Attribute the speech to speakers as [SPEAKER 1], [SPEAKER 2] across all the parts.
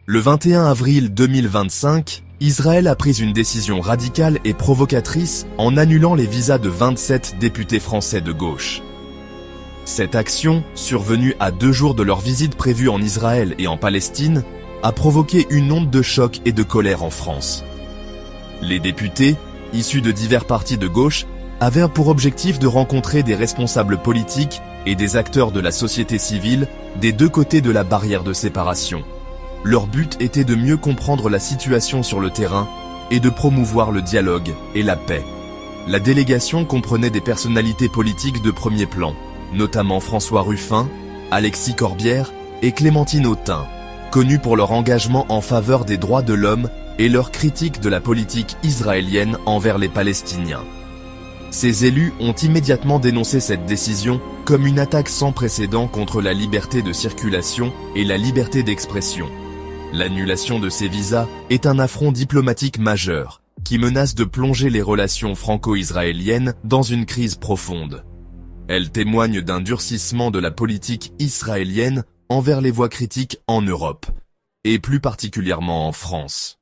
[SPEAKER 1] Le 21 avril 2025, Israël a pris une décision radicale et provocatrice en annulant les visas de 27 députés français de gauche. Cette action, survenue à 2 jours de leur visite prévue en Israël et en Palestine, a provoqué une onde de choc et de colère en France. Les députés, issus de divers partis de gauche, avaient pour objectif de rencontrer des responsables politiques et des acteurs de la société civile des 2 côtés de la barrière de séparation. Leur but était de mieux comprendre la situation sur le terrain et de promouvoir le dialogue et la paix. La délégation comprenait des personnalités politiques de premier plan, notamment François Ruffin, Alexis Corbière et Clémentine Autain, connus pour leur engagement en faveur des droits de l'homme et leur critique de la politique israélienne envers les Palestiniens. Ces élus ont immédiatement dénoncé cette décision comme une attaque sans précédent contre la liberté de circulation et la liberté d'expression. L'annulation de ces visas est un affront diplomatique majeur, qui menace de plonger les relations franco-israéliennes dans une crise profonde. Elle témoigne d'un durcissement de la politique israélienne envers les voix critiques en Europe, et plus particulièrement en France.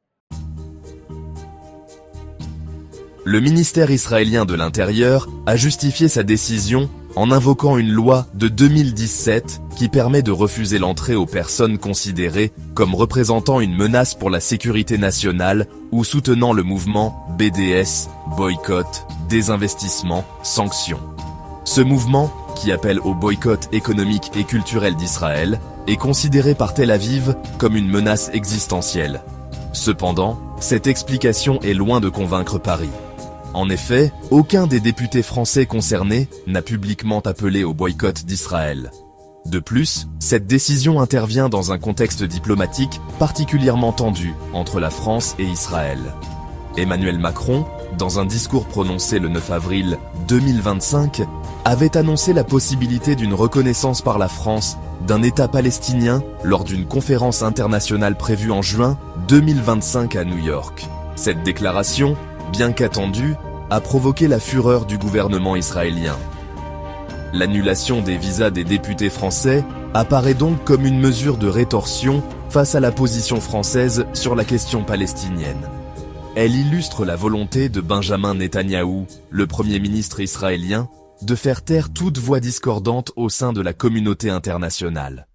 [SPEAKER 1] Le ministère israélien de l'Intérieur a justifié sa décision en invoquant une loi de 2017 qui permet de refuser l'entrée aux personnes considérées comme représentant une menace pour la sécurité nationale ou soutenant le mouvement BDS, boycott, désinvestissement, sanctions. Ce mouvement, qui appelle au boycott économique et culturel d'Israël, est considéré par Tel Aviv comme une menace existentielle. Cependant, cette explication est loin de convaincre Paris. En effet, aucun des députés français concernés n'a publiquement appelé au boycott d'Israël. De plus, cette décision intervient dans un contexte diplomatique particulièrement tendu entre la France et Israël. Emmanuel Macron, dans un discours prononcé le 9 avril 2025, avait annoncé la possibilité d'une reconnaissance par la France d'un État palestinien lors d'une conférence internationale prévue en juin 2025 à New York. Cette déclaration, bien qu'attendue, a provoqué la fureur du gouvernement israélien. L'annulation des visas des députés français apparaît donc comme une mesure de rétorsion face à la position française sur la question palestinienne. Elle illustre la volonté de Benjamin Netanyahou, le Premier ministre israélien, de faire taire toute voix discordante au sein de la communauté internationale.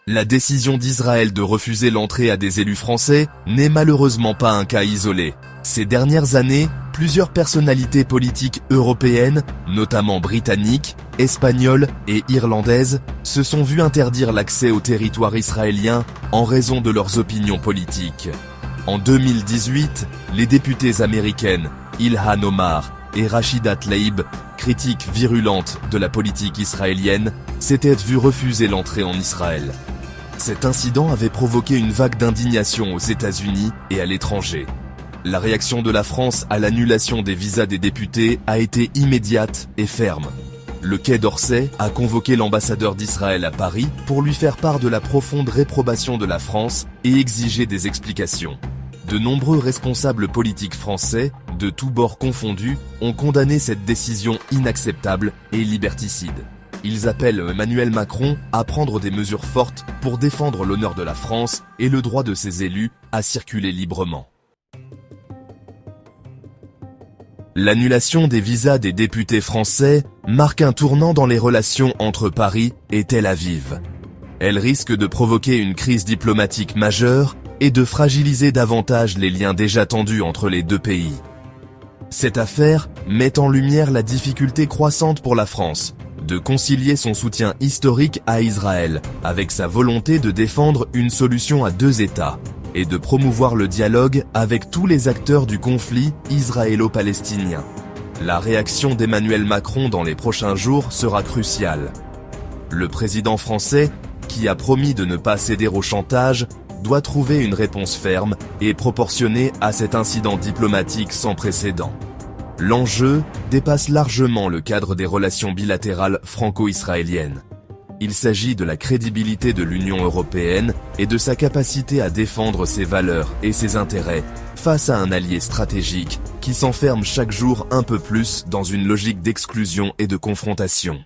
[SPEAKER 1] La décision d'Israël de refuser l'entrée à des élus français n'est malheureusement pas un cas isolé. Ces dernières années, plusieurs personnalités politiques européennes, notamment britanniques, espagnoles et irlandaises, se sont vues interdire l'accès au territoire israélien en raison de leurs opinions politiques. En 2018, les députées américaines Ilhan Omar et Rachida Tlaib, critiques virulentes de la politique israélienne, s'étaient vues refuser l'entrée en Israël. Cet incident avait provoqué une vague d'indignation aux États-Unis et à l'étranger. La réaction de la France à l'annulation des visas des députés a été immédiate et ferme. Le Quai d'Orsay a convoqué l'ambassadeur d'Israël à Paris pour lui faire part de la profonde réprobation de la France et exiger des explications. De nombreux responsables politiques français, de tous bords confondus, ont condamné cette décision inacceptable et liberticide. Ils appellent Emmanuel Macron à prendre des mesures fortes pour défendre l'honneur de la France et le droit de ses élus à circuler librement. L'annulation des visas des députés français marque un tournant dans les relations entre Paris et Tel Aviv. Elle risque de provoquer une crise diplomatique majeure et de fragiliser davantage les liens déjà tendus entre les 2 pays. Cette affaire met en lumière la difficulté croissante pour la France de concilier son soutien historique à Israël avec sa volonté de défendre une solution à 2 États et de promouvoir le dialogue avec tous les acteurs du conflit israélo-palestinien. La réaction d'Emmanuel Macron dans les prochains jours sera cruciale. Le président français, qui a promis de ne pas céder au chantage, doit trouver une réponse ferme et proportionnée à cet incident diplomatique sans précédent. L'enjeu dépasse largement le cadre des relations bilatérales franco-israéliennes. Il s'agit de la crédibilité de l'Union européenne et de sa capacité à défendre ses valeurs et ses intérêts face à un allié stratégique qui s'enferme chaque jour un peu plus dans une logique d'exclusion et de confrontation.